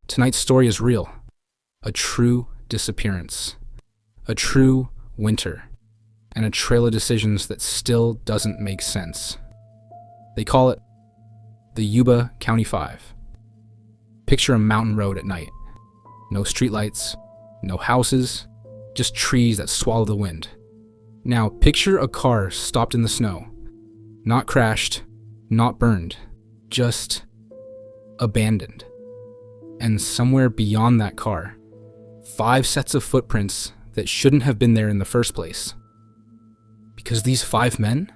Tonight's story is real. A true disappearance. A true winter. And a trail of decisions that still doesn't make sense. They call it the Yuba City Five. Picture a mountain road at night. No streetlights, no houses, just trees that swallow the wind. Now picture a car stopped in the snow. Not crashed, not burned, just abandoned. And somewhere beyond that car, 5 sets of footprints that shouldn't have been there in the first place. Because these 5 men,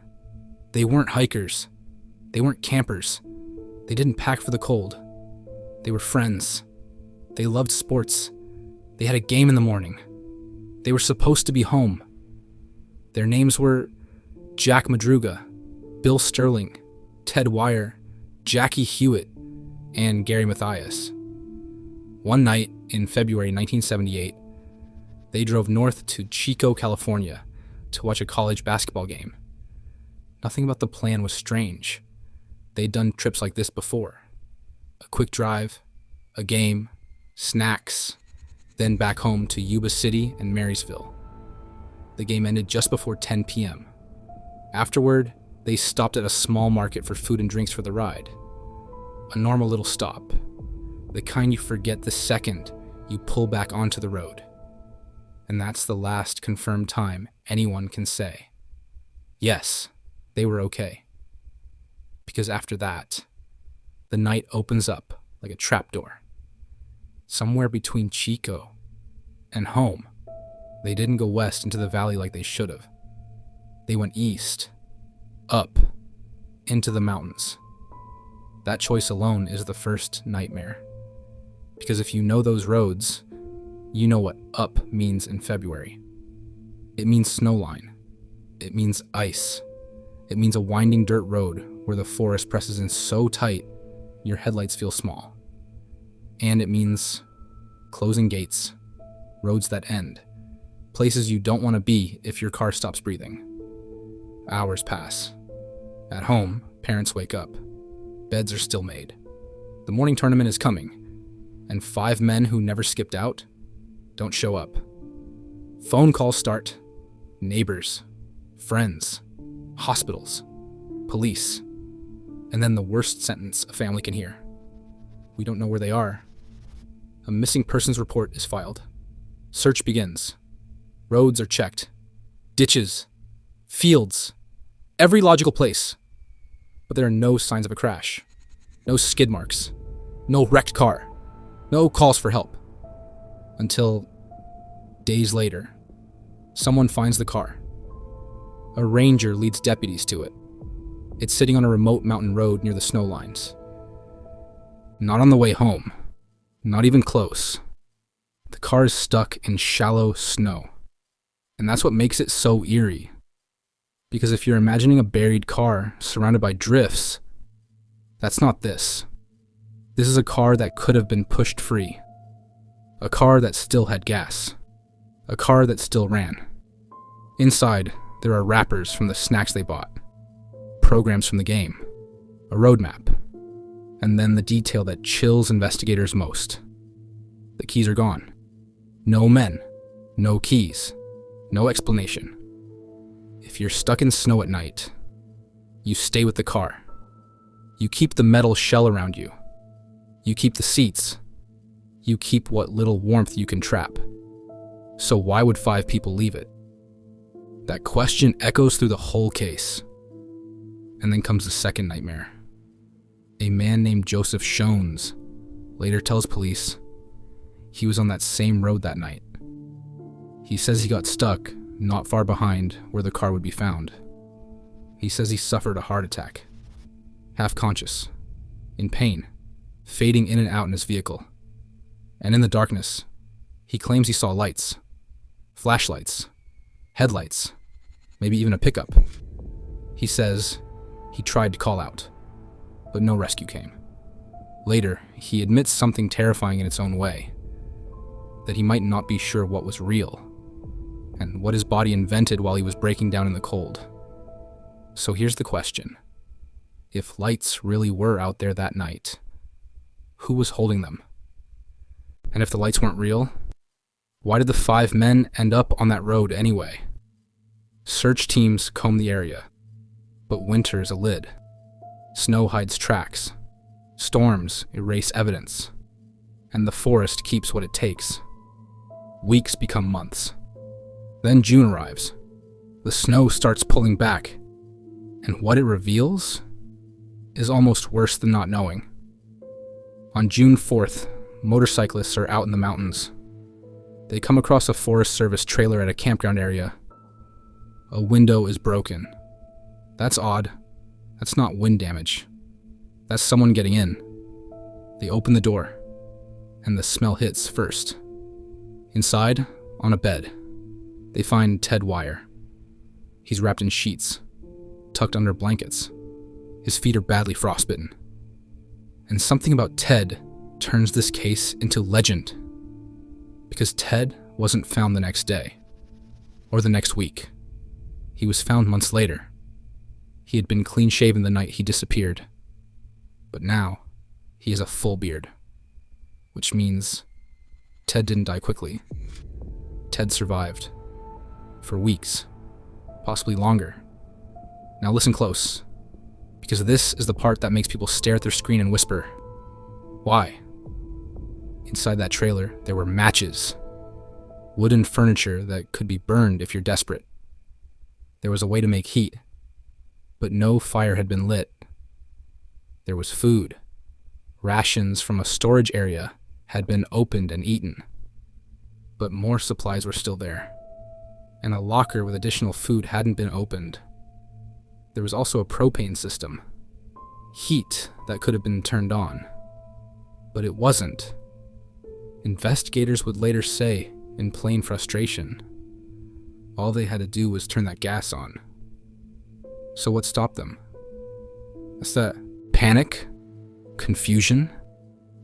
they weren't hikers, they weren't campers, they didn't pack for the cold. They were friends. They loved sports. They had a game in the morning. They were supposed to be home. Their names were Jack Madruga, Bill Sterling, Ted Wire, Jackie Hewitt, and Gary Mathias. One night in February 1978, they drove north to Chico, California to watch a college basketball game. Nothing about the plan was strange. They'd done trips like this before. A quick drive, a game, snacks, then back home to Yuba City and Marysville. The game ended just before 10 p.m. Afterward, they stopped at a small market for food and drinks for the ride. A normal little stop, the kind you forget the second you pull back onto the road. And that's the last confirmed time anyone can say, yes, they were okay. Because after that, the night opens up like a trapdoor. Somewhere between Chico and home, they didn't go west into the valley like they should have. They went east, up, into the mountains. That choice alone is the first nightmare. Because if you know those roads, you know what up means in February. It means snowline. It means ice. It means a winding dirt road where the forest presses in so tight your headlights feel small. And it means closing gates, roads that end, places you don't want to be if your car stops breathing. Hours pass. At home, parents wake up. Beds are still made. The morning tournament is coming, and 5 men who never skipped out don't show up. Phone calls start. Neighbors, friends, hospitals, police, and then the worst sentence a family can hear. We don't know where they are. A missing persons report is filed. Search begins. Roads are checked. Ditches, fields, every logical place. But there are no signs of a crash. No skid marks. No wrecked car. No calls for help. Until days later, someone finds the car. A ranger leads deputies to it. It's sitting on a remote mountain road near the snow lines. Not on the way home. Not even close. The car is stuck in shallow snow. And that's what makes it so eerie. Because if you're imagining a buried car surrounded by drifts, that's not this. This is a car that could have been pushed free. A car that still had gas. A car that still ran. Inside, there are wrappers from the snacks they bought, programs from the game, a roadmap, and then the detail that chills investigators most. The keys are gone. No men, no keys, no explanation. If you're stuck in snow at night, you stay with the car. You keep the metal shell around you. You keep the seats. You keep what little warmth you can trap. So why would 5 people leave it? That question echoes through the whole case. And then comes the second nightmare. A man named Joseph Shones later tells police he was on that same road that night. He says he got stuck not far behind where the car would be found. He says he suffered a heart attack, half conscious, in pain, fading in and out in his vehicle. And in the darkness, he claims he saw lights, flashlights, headlights, maybe even a pickup. He says he tried to call out, but no rescue came. Later, he admits something terrifying in its own way, that he might not be sure what was real, and what his body invented while he was breaking down in the cold. So here's the question. If lights really were out there that night, who was holding them? And if the lights weren't real, why did the 5 men end up on that road anyway? Search teams comb the area, but winter's a lid. Snow hides tracks, storms erase evidence, and the forest keeps what it takes. Weeks become months. Then June arrives. The snow starts pulling back, and what it reveals is almost worse than not knowing. On June 4th, motorcyclists are out in the mountains. They come across a Forest Service trailer at a campground area. A window is broken. That's odd. That's not wind damage. That's someone getting in. They open the door, and the smell hits first. Inside, on a bed, they find Ted Wire. He's wrapped in sheets, tucked under blankets. His feet are badly frostbitten. And something about Ted turns this case into legend. Because Ted wasn't found the next day, or the next week. He was found months later. He had been clean-shaven the night he disappeared. But now, he has a full beard. Which means Ted didn't die quickly. Ted survived. For weeks. Possibly longer. Now listen close. Because this is the part that makes people stare at their screen and whisper, "Why?" Inside that trailer, there were matches. Wooden furniture that could be burned if you're desperate. There was a way to make heat, but no fire had been lit. There was food. Rations from a storage area had been opened and eaten. But more supplies were still there, and a locker with additional food hadn't been opened. There was also a propane system. Heat that could have been turned on. But it wasn't. Investigators would later say, in plain frustration, all they had to do was turn that gas on. So what stopped them? Is that panic? Confusion?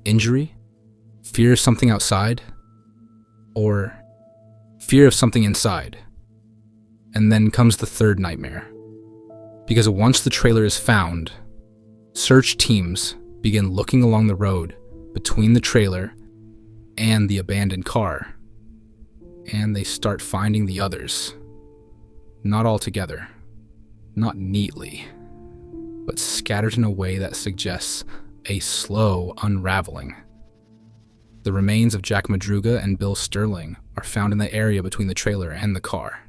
Injury? Fear of something outside? Or fear of something inside? And then comes the third nightmare. Because once the trailer is found, search teams begin looking along the road between the trailer and the abandoned car. And they start finding the others. Not all together, not neatly, but scattered in a way that suggests a slow unraveling. The remains of Jack Madruga and Bill Sterling are found in the area between the trailer and the car.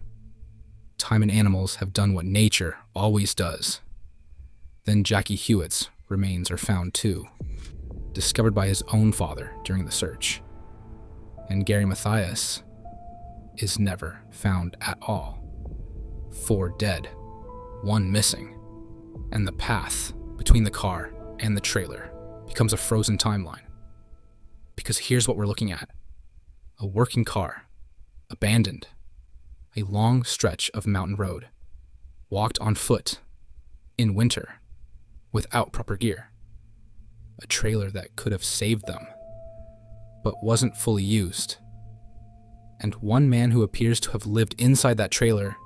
Time and animals have done what nature always does. Then Jackie Hewitt's remains are found too, discovered by his own father during the search. And Gary Mathias is never found at all. 4 dead, 1 missing, and the path between the car and the trailer becomes a frozen timeline. Because here's what we're looking at. A working car, abandoned, a long stretch of mountain road, walked on foot, in winter, without proper gear. A trailer that could have saved them, but wasn't fully used. And one man who appears to have lived inside that trailer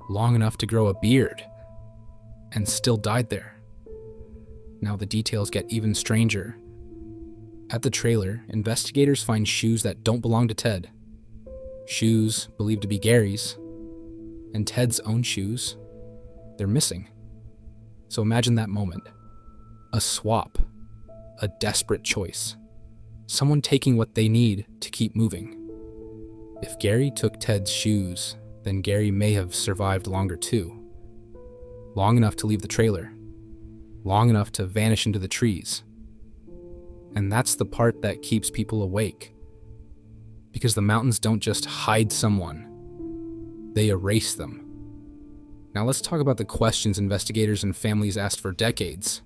long enough to grow a beard, and still died there. Now the details get even stranger. At the trailer, investigators find shoes that don't belong to Ted. Shoes believed to be Gary's, and Ted's own shoes, they're missing. So imagine that moment. A swap, a desperate choice. Someone taking what they need to keep moving. If Gary took Ted's shoes, then Gary may have survived longer too. Long enough to leave the trailer. Long enough to vanish into the trees. And that's the part that keeps people awake. Because the mountains don't just hide someone, they erase them. Now let's talk about the questions investigators and families asked for decades.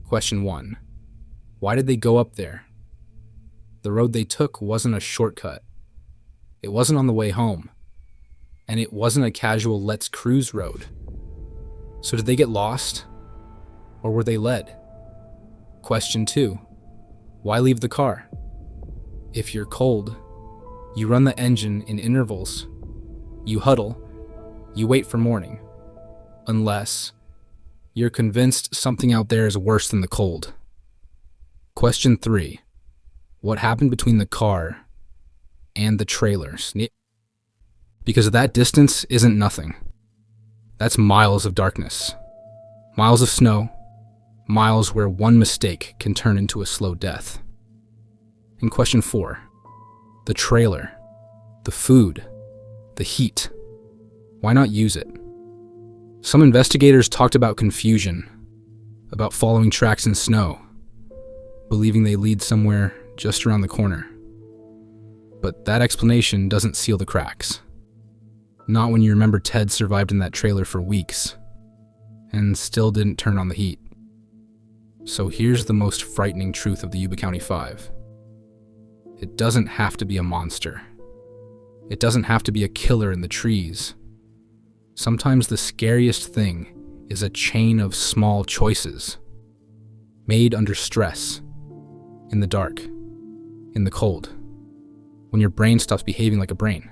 Question 1. Why did they go up there? The road they took wasn't a shortcut. It wasn't on the way home. And it wasn't a casual let's cruise road. So did they get lost? Or were they led? Question 2. Why leave the car? If you're cold, you run the engine in intervals. You huddle. You wait for morning. unless you're convinced something out there is worse than the cold. Question 3. What happened between the car and the trailers? Because that distance isn't nothing. That's miles of darkness, miles of snow, miles where one mistake can turn into a slow death. And question 4. The trailer, the food, the heat. Why not use it? Some investigators talked about confusion, about following tracks in snow, believing they lead somewhere just around the corner. But that explanation doesn't seal the cracks. Not when you remember Ted survived in that trailer for weeks and still didn't turn on the heat. So here's the most frightening truth of the Yuba County Five. It doesn't have to be a monster. It doesn't have to be a killer in the trees. Sometimes the scariest thing is a chain of small choices made under stress, in the dark, in the cold, when your brain stops behaving like a brain.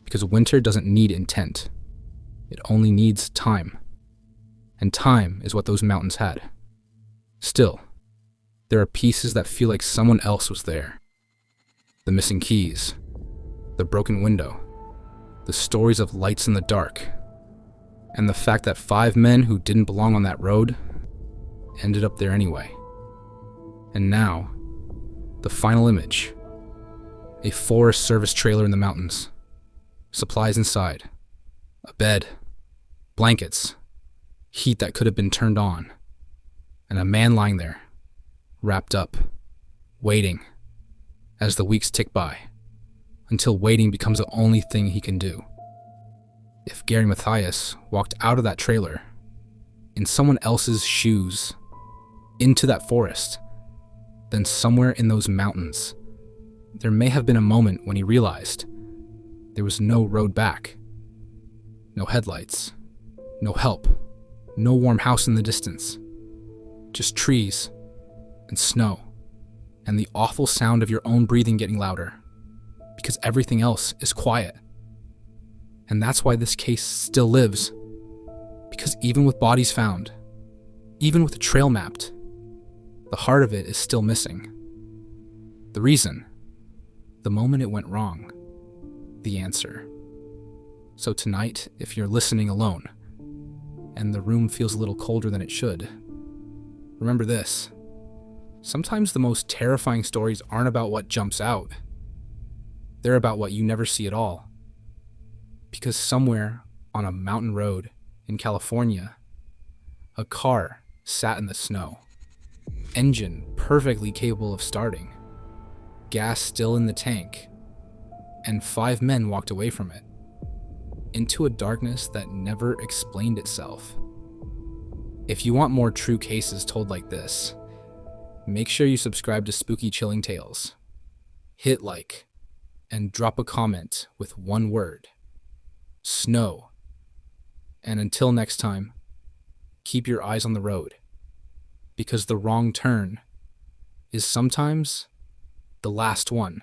Because winter doesn't need intent. It only needs time. And time is what those mountains had. Still, there are pieces that feel like someone else was there. The missing keys, the broken window, the stories of lights in the dark, and the fact that 5 men who didn't belong on that road ended up there anyway. And now, the final image. A Forest Service trailer in the mountains. Supplies inside. A bed. Blankets. Heat that could have been turned on. And a man lying there, wrapped up, waiting, as the weeks tick by, until waiting becomes the only thing he can do. If Gary Mathias walked out of that trailer, in someone else's shoes, into that forest, then somewhere in those mountains, there may have been a moment when he realized there was no road back. No headlights, no help, no warm house in the distance. Just trees and snow and the awful sound of your own breathing getting louder because everything else is quiet. And that's why this case still lives. Because even with bodies found, even with a trail mapped, the heart of it is still missing. The reason, the moment it went wrong, the answer. So tonight, if you're listening alone, and the room feels a little colder than it should, remember this. Sometimes the most terrifying stories aren't about what jumps out. They're about what you never see at all. Because somewhere on a mountain road in California, a car sat in the snow. Engine perfectly capable of starting. Gas still in the tank. And 5 men walked away from it. Into a darkness that never explained itself. If you want more true cases told like this, make sure you subscribe to Spooky Chilling Tales. Hit like, and drop a comment with one word. Snow. And until next time, keep your eyes on the road. Because the wrong turn is sometimes the last one.